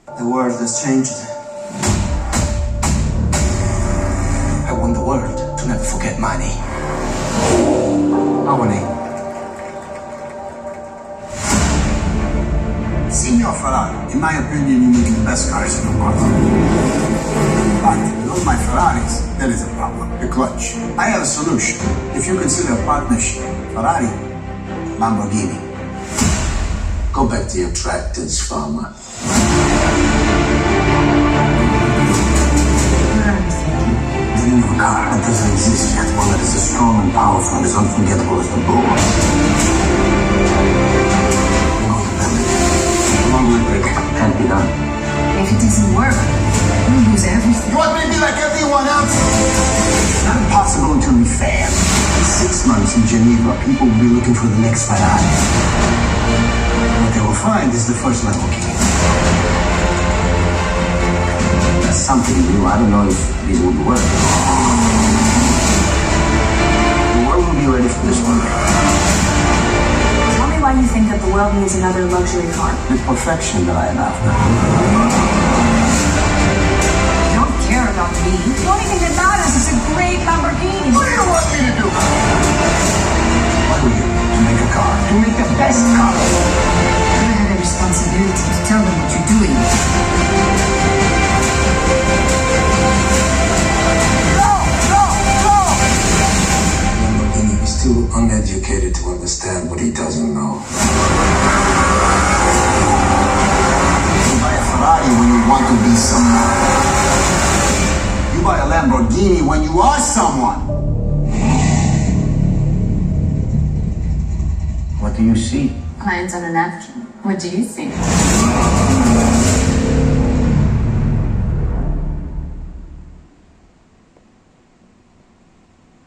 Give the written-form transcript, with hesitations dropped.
The world has changed. I want the world to never forget my name. Our name. Signor Ferrari, in my opinion, you make the best cars in the world. But in all my Ferraris, there is a problem. The clutch. I have a solution. If you consider a partnership, Ferrari, Lamborghini. Go back to your tractors, farmer. The name of a car that doesn't exist yet, one that is as strong and powerful and as unforgettable as the bull. Can't be done. If it doesn't work, we'll lose everything. You want me to be like everyone else? It's not impossible until we fail. In 6 months in Geneva, people will be looking for the next Ferrari. What they will find is the first Lamborghini. That's something new. I don't know if this would work. The world will be ready for this one. Tell me why you think that the world needs another luxury car. The perfection that I am after. You don't care about me. The only thing that matters is a great Lamborghini. What do you want me to do? What are you? To make a car. To make the best car. I have a responsibility to tell them what you're doing. Lamborghini is too uneducated to understand what he doesn't know. You buy a Ferrari when you want to be someone. You buy a Lamborghini when you are someone. What do you see? Lines on a napkin. What do you think?